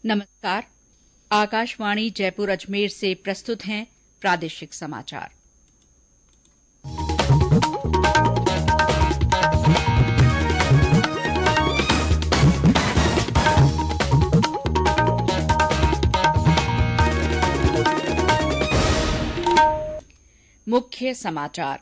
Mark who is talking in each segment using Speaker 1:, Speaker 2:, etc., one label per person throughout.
Speaker 1: नमस्कार। आकाशवाणी जयपुर अजमेर से प्रस्तुत हैं प्रादेशिक समाचार। मुख्य समाचार।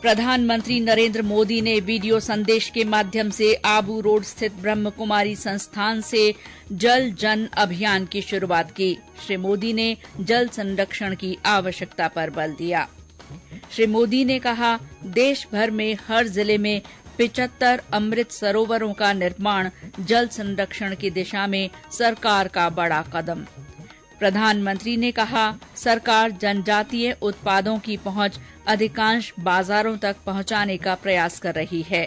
Speaker 1: प्रधानमंत्री नरेंद्र मोदी ने वीडियो संदेश के माध्यम से आबू रोड स्थित ब्रह्म कुमारी संस्थान से जल जन अभियान की शुरुआत की। श्री मोदी ने जल संरक्षण की आवश्यकता पर बल दिया। श्री मोदी ने कहा, देश भर में हर जिले में 75 अमृत सरोवरों का निर्माण जल संरक्षण की दिशा में सरकार का बड़ा कदम। प्रधानमंत्री ने कहा, सरकार जनजातीय उत्पादों की पहुंच अधिकांश बाजारों तक पहुंचाने का प्रयास कर रही है।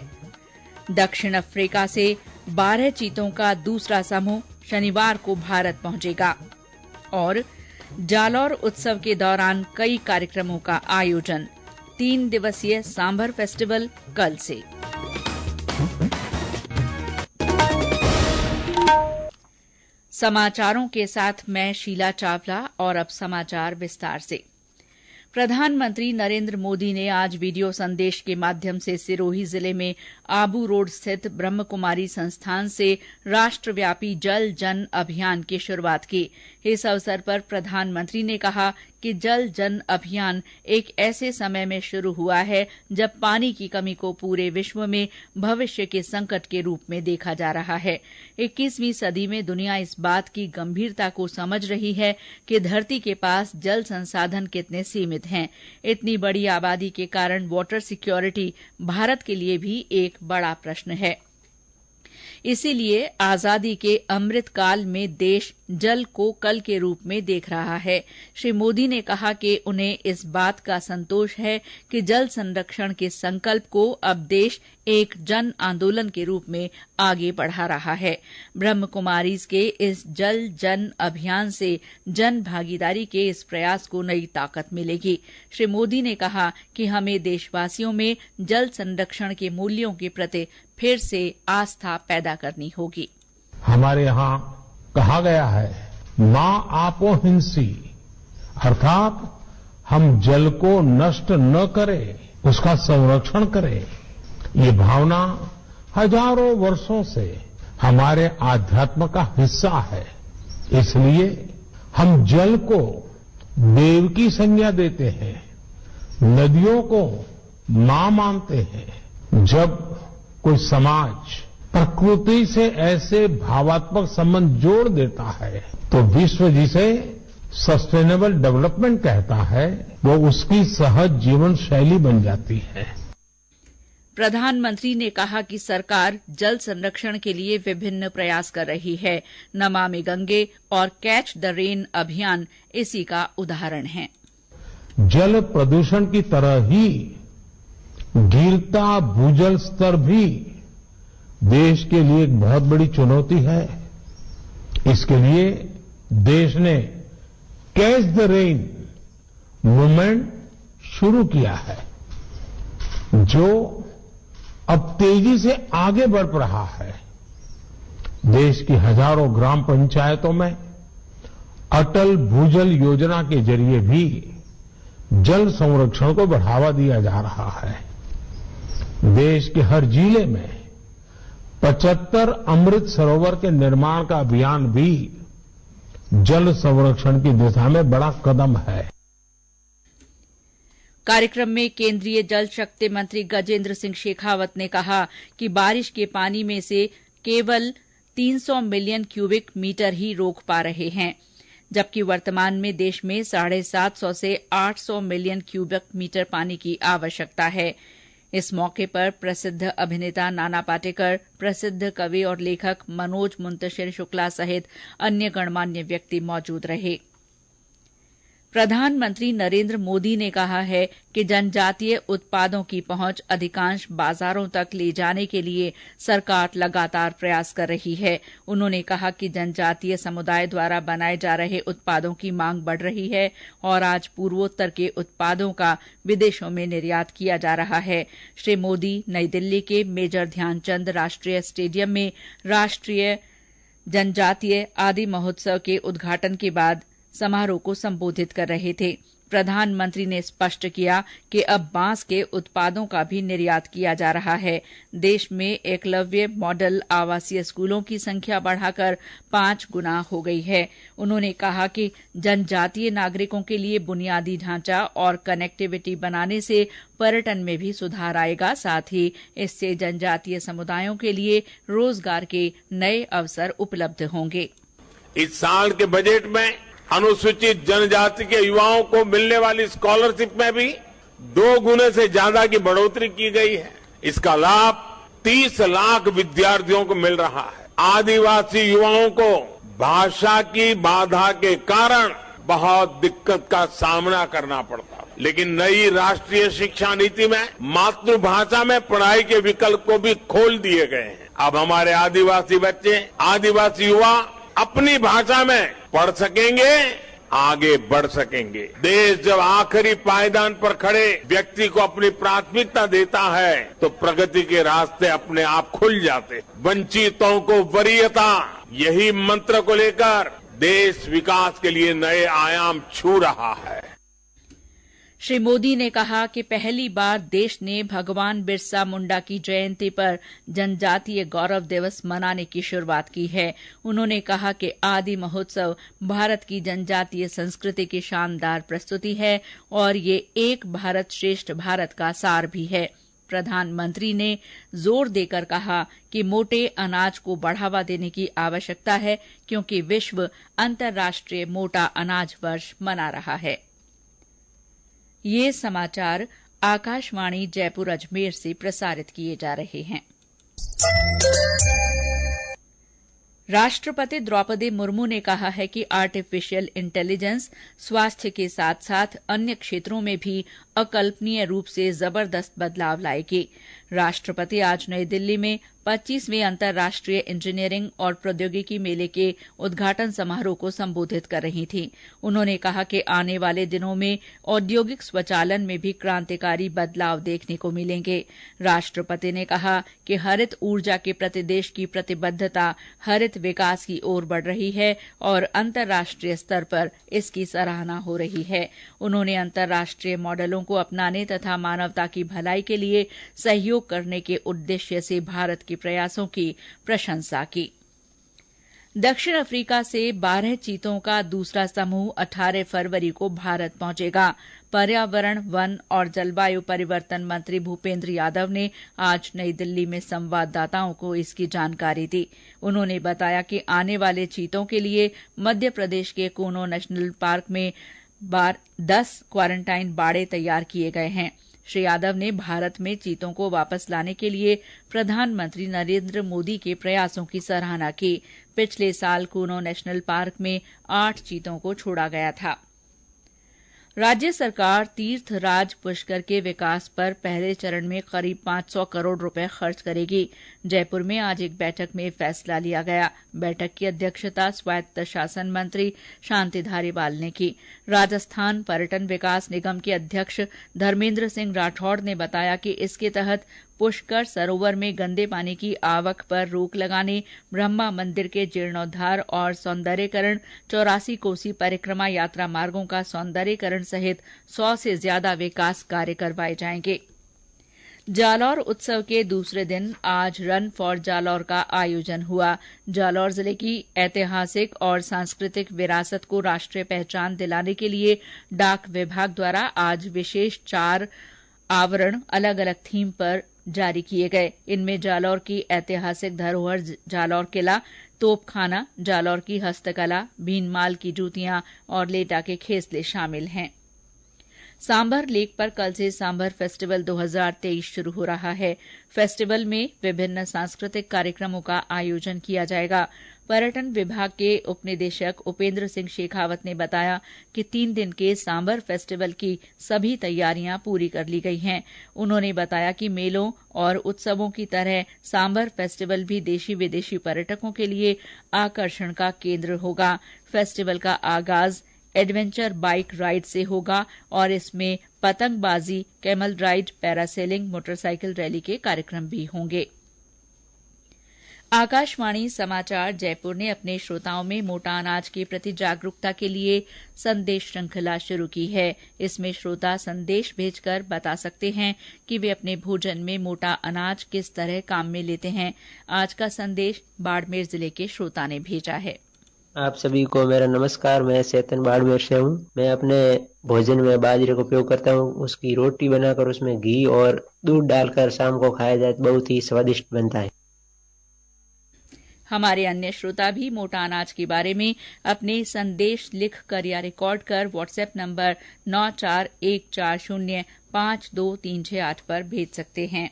Speaker 1: दक्षिण अफ्रीका से 12 चीतों का दूसरा समूह शनिवार को भारत पहुंचेगा। और जालौर उत्सव के दौरान कई कार्यक्रमों का आयोजन। 3 दिवसीय सांभर फेस्टिवल कल से। समाचारों के साथ मैं शीला चावला और अब समाचार विस्तार से। प्रधानमंत्री नरेंद्र मोदी ने आज वीडियो संदेश के माध्यम से सिरोही जिले में आबू रोड स्थित ब्रह्म कुमारी संस्थान से राष्ट्रव्यापी जल जन अभियान की शुरुआत की। इस अवसर पर प्रधानमंत्री ने कहा कि जल जन अभियान एक ऐसे समय में शुरू हुआ है जब पानी की कमी को पूरे विश्व में भविष्य के संकट के रूप में देखा जा रहा है। 21वीं सदी में दुनिया इस बात की गंभीरता को समझ रही है कि धरती के पास जल संसाधन कितने सीमित हैं। इतनी बड़ी आबादी के कारण वाटर सिक्योरिटी भारत के लिए भी एक बड़ा प्रश्न है। इसीलिए आजादी के अमृत काल में देश जल को कल के रूप में देख रहा है। श्री मोदी ने कहा कि उन्हें इस बात का संतोष है कि जल संरक्षण के संकल्प को अब देश एक जन आंदोलन के रूप में आगे बढ़ा रहा है। ब्रह्म कुमारीज के इस जल जन अभियान से जन भागीदारी के इस प्रयास को नई ताकत मिलेगी। श्री मोदी ने कहा कि हमें देशवासियों में जल संरक्षण के मूल्यों के प्रति फिर से आस्था पैदा करनी होगी।
Speaker 2: हमारे यहाँ कहा गया है, माँ आपो हिंसी, अर्थात हम जल को नष्ट न करें, उसका संरक्षण करें। ये भावना हजारों वर्षों से हमारे आध्यात्म का हिस्सा है। इसलिए हम जल को देव की संज्ञा देते हैं, नदियों को मां मानते हैं। जब कोई समाज प्रकृति से ऐसे भावात्मक संबंध जोड़ देता है तो विश्व जिसे सस्टेनेबल डेवलपमेंट कहता है, वो उसकी सहज जीवन शैली बन जाती है।
Speaker 1: प्रधानमंत्री ने कहा कि सरकार जल संरक्षण के लिए विभिन्न प्रयास कर रही है। नमामि गंगे और कैच द रेन अभियान इसी का उदाहरण है।
Speaker 2: जल प्रदूषण की तरह ही गिरता भूजल स्तर भी देश के लिए एक बहुत बड़ी चुनौती है। इसके लिए देश ने कैच द रेन मूवमेंट शुरू किया है, जो अब तेजी से आगे बढ़ रहा है। देश की हजारों ग्राम पंचायतों में अटल भूजल योजना के जरिए भी जल संरक्षण को बढ़ावा दिया जा रहा है। देश के हर जिले में 75 अमृत सरोवर के निर्माण का अभियान भी जल संरक्षण की दिशा में बड़ा कदम है।
Speaker 1: कार्यक्रम में केंद्रीय जल शक्ति मंत्री गजेंद्र सिंह शेखावत ने कहा कि बारिश के पानी में से केवल 300 मिलियन क्यूबिक मीटर ही रोक पा रहे हैं, जबकि वर्तमान में देश में 750 से 800 मिलियन क्यूबिक मीटर पानी की आवश्यकता है। इस मौके पर प्रसिद्ध अभिनेता नाना पाटेकर, प्रसिद्ध कवि और लेखक मनोज मुंतशिर शुक्ला सहित अन्य गणमान्य व्यक्ति मौजूद रहे। प्रधानमंत्री नरेंद्र मोदी ने कहा है कि जनजातीय उत्पादों की पहुंच अधिकांश बाजारों तक ले जाने के लिए सरकार लगातार प्रयास कर रही है। उन्होंने कहा कि जनजातीय समुदाय द्वारा बनाए जा रहे उत्पादों की मांग बढ़ रही है और आज पूर्वोत्तर के उत्पादों का विदेशों में निर्यात किया जा रहा है। श्री मोदी नई दिल्ली के मेजर ध्यानचंद राष्ट्रीय स्टेडियम में राष्ट्रीय जनजातीय आदि महोत्सव के उद्घाटन के बाद समारोह को संबोधित कर रहे थे। प्रधानमंत्री ने स्पष्ट किया कि अब बांस के उत्पादों का भी निर्यात किया जा रहा है। देश में एकलव्य मॉडल आवासीय स्कूलों की संख्या बढ़ाकर 5 गुना हो गई है। उन्होंने कहा कि जनजातीय नागरिकों के लिए बुनियादी ढांचा और कनेक्टिविटी बनाने से पर्यटन में भी सुधार आएगा। साथ ही इससे जनजातीय समुदायों के लिए रोजगार के नए अवसर उपलब्ध होंगे।
Speaker 2: इस साल के बजट में अनुसूचित जनजाति के युवाओं को मिलने वाली स्कॉलरशिप में भी 2 गुने से ज्यादा की बढ़ोतरी की गई है। इसका लाभ 30 लाख विद्यार्थियों को मिल रहा है। आदिवासी युवाओं को भाषा की बाधा के कारण बहुत दिक्कत का सामना करना पड़ता, लेकिन नई राष्ट्रीय शिक्षा नीति में मातृभाषा में पढ़ाई के विकल्प को भी खोल दिए गए हैं। अब हमारे आदिवासी बच्चे, आदिवासी युवा अपनी भाषा में पढ़ सकेंगे, आगे बढ़ सकेंगे। देश जब आखिरी पायदान पर खड़े व्यक्ति को अपनी प्राथमिकता देता है तो प्रगति के रास्ते अपने आप खुल जाते। वंचितों को वरीयता, यही मंत्र को लेकर देश विकास के लिए नए आयाम छू रहा है।
Speaker 1: श्री मोदी ने कहा कि पहली बार देश ने भगवान बिरसा मुंडा की जयंती पर जनजातीय गौरव दिवस मनाने की शुरुआत की है। उन्होंने कहा कि आदि महोत्सव भारत की जनजातीय संस्कृति की शानदार प्रस्तुति है और ये एक भारत श्रेष्ठ भारत का सार भी है। प्रधानमंत्री ने जोर देकर कहा कि मोटे अनाज को बढ़ावा देने की आवश्यकता है, क्योंकि विश्व अंतर्राष्ट्रीय मोटा अनाज वर्ष मना रहा है। ये समाचार आकाशवाणी जयपुर अजमेर से प्रसारित किए जा रहे हैं। राष्ट्रपति द्रौपदी मुर्मू ने कहा है कि आर्टिफिशियल इंटेलिजेंस स्वास्थ्य के साथ साथ अन्य क्षेत्रों में भी अकल्पनीय रूप से जबरदस्त बदलाव लाएगी। राष्ट्रपति आज नई दिल्ली में 25वें अंतर्राष्ट्रीय इंजीनियरिंग और प्रौद्योगिकी मेले के उद्घाटन समारोह को संबोधित कर रही थीं। उन्होंने कहा कि आने वाले दिनों में औद्योगिक स्वचालन में भी क्रांतिकारी बदलाव देखने को मिलेंगे। राष्ट्रपति ने कहा कि हरित ऊर्जा के प्रति देश की प्रतिबद्धता हरित विकास की ओर बढ़ रही है और अंतर्राष्ट्रीय स्तर पर इसकी सराहना हो रही है। उन्होंने अंतर्राष्ट्रीय मॉडलों को अपनाने तथा मानवता की भलाई के लिए सहयोग करने के उद्देश्य से भारत के प्रयासों की प्रशंसा की। दक्षिण अफ्रीका से 12 चीतों का दूसरा समूह 18 फरवरी को भारत पहुंचेगा। पर्यावरण, वन और जलवायु परिवर्तन मंत्री भूपेन्द्र यादव ने आज नई दिल्ली में संवाददाताओं को इसकी जानकारी दी। उन्होंने बताया कि आने वाले चीतों के लिए मध्य प्रदेश के कूनो नेशनल पार्क में 10 क्वारंटाइन बाड़े तैयार किए गए हैं। श्री यादव ने भारत में चीतों को वापस लाने के लिए प्रधानमंत्री नरेंद्र मोदी के प्रयासों की सराहना की। पिछले साल कूनो नेशनल पार्क में 8 चीतों को छोड़ा गया था। राज्य सरकार तीर्थराज पुष्कर के विकास पर पहले चरण में करीब 500 करोड़ रुपए खर्च करेगी। जयपुर में आज एक बैठक में फैसला लिया गया। बैठक की अध्यक्षता स्वायत्त शासन मंत्री शांति धारीवाल ने की। राजस्थान पर्यटन विकास निगम के अध्यक्ष धर्मेंद्र सिंह राठौड़ ने बताया कि इसके तहत पुष्कर सरोवर में गंदे पानी की आवक पर रोक लगाने, ब्रह्मा मंदिर के जीर्णोद्धार और सौंदर्यीकरण, 84 कोसी परिक्रमा यात्रा मार्गों का सौंदर्यीकरण सहित 100 से ज्यादा विकास कार्य करवाए जाएंगे। जालौर उत्सव के दूसरे दिन आज रन फॉर जालौर का आयोजन हुआ। जालौर जिले की ऐतिहासिक और सांस्कृतिक विरासत को राष्ट्रीय पहचान दिलाने के लिए डाक विभाग द्वारा आज विशेष 4 आवरण अलग अलग थीम पर जारी किए गए। इनमें जालौर की ऐतिहासिक धरोहर जालौर किला, तोपखाना, जालौर की हस्तकला, भीनमाल की जूतियां और लेटा के खेसले शामिल हैं। सांभर लेक पर कल से सांभर फेस्टिवल 2023 शुरू हो रहा है। फेस्टिवल में विभिन्न सांस्कृतिक कार्यक्रमों का आयोजन किया जाएगा। पर्यटन विभाग के उपनिदेशक उपेंद्र सिंह शेखावत ने बताया कि 3 दिन के सांभर फेस्टिवल की सभी तैयारियां पूरी कर ली गई हैं। उन्होंने बताया कि मेलों और उत्सवों की तरह सांभर फेस्टिवल भी देशी विदेशी पर्यटकों के लिए आकर्षण का केंद्र होगा। फेस्टिवल का आगाज एडवेंचर बाइक राइड से होगा और इसमें पतंगबाजी, camel ride, parasailing, motorcycle rally के कार्यक्रम भी होंगे। आकाशवाणी समाचार जयपुर ने अपने श्रोताओं में मोटा अनाज के प्रति जागरूकता के लिए संदेश श्रृंखला शुरू की है। इसमें श्रोता संदेश भेजकर बता सकते हैं कि वे अपने भोजन में मोटा अनाज किस तरह काम में लेते हैं। आज का संदेश बाड़मेर जिले के श्रोता ने भेजा है।
Speaker 3: आप सभी को मेरा नमस्कार। मैं चेतन बाड़मेर से हूँ। मैं अपने भोजन में बाजरे का उपयोग करता हूँ। उसकी रोटी बनाकर उसमें घी और दूध डालकर शाम को खाया जाए तो बहुत ही स्वादिष्ट बनता है।
Speaker 1: हमारे अन्य श्रोता भी मोटा अनाज के बारे में अपने संदेश लिखकर या रिकॉर्ड कर व्हाट्सएप नंबर 9414052368 पर भेज सकते हैं।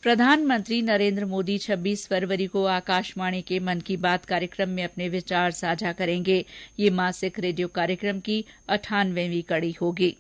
Speaker 1: प्रधानमंत्री नरेंद्र मोदी 26 फरवरी को आकाशवाणी के मन की बात कार्यक्रम में अपने विचार साझा करेंगे। ये मासिक रेडियो कार्यक्रम की 98वीं कड़ी होगी।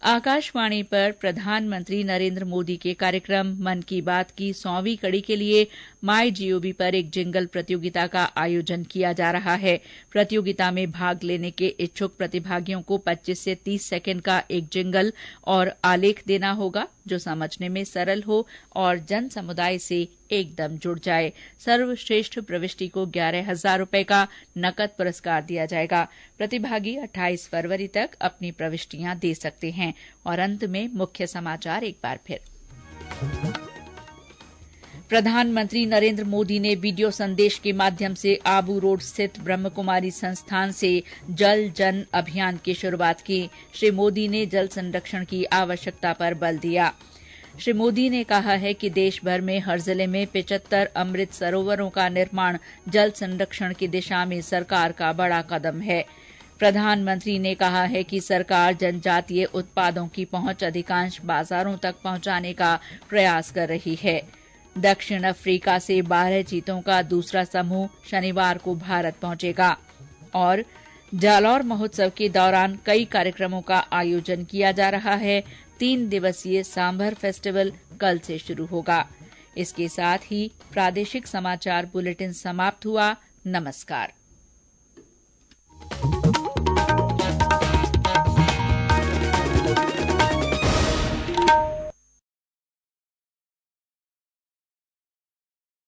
Speaker 1: आकाशवाणी पर प्रधानमंत्री नरेंद्र मोदी के कार्यक्रम मन की बात की 100वीं कड़ी के लिए MyGov पर एक जिंगल प्रतियोगिता का आयोजन किया जा रहा है। प्रतियोगिता में भाग लेने के इच्छुक प्रतिभागियों को 25 से 30 सेकंड का एक जिंगल और आलेख देना होगा जो समझने में सरल हो और जन समुदाय से एकदम जुड़ जाए। सर्वश्रेष्ठ प्रविष्टि को 11,000 रुपए का नकद पुरस्कार दिया जाएगा। प्रतिभागी 28 फरवरी तक अपनी प्रविष्टियां दे सकते हैं। और अंत में मुख्य समाचार एक बार फिर। प्रधानमंत्री नरेंद्र मोदी ने वीडियो संदेश के माध्यम से आबू रोड स्थित ब्रह्मकुमारी संस्थान से जल जन अभियान की शुरुआत की। श्री मोदी ने जल संरक्षण की आवश्यकता पर बल दिया। श्री मोदी ने कहा है कि देश भर में हर जिले में 75 अमृत सरोवरों का निर्माण जल संरक्षण की दिशा में सरकार का बड़ा कदम है। प्रधानमंत्री ने कहा है कि सरकार जनजातीय उत्पादों की पहुंच अधिकांश बाजारों तक पहुंचाने का प्रयास कर रही है। दक्षिण अफ्रीका से 12 चीतों का दूसरा समूह शनिवार को भारत पहुंचेगा। और जालौर महोत्सव के दौरान कई कार्यक्रमों का आयोजन किया जा रहा है। 3 दिवसीय सांभर फेस्टिवल कल से शुरू होगा। इसके साथ ही प्रादेशिक समाचार बुलेटिन समाप्त हुआ। नमस्कार।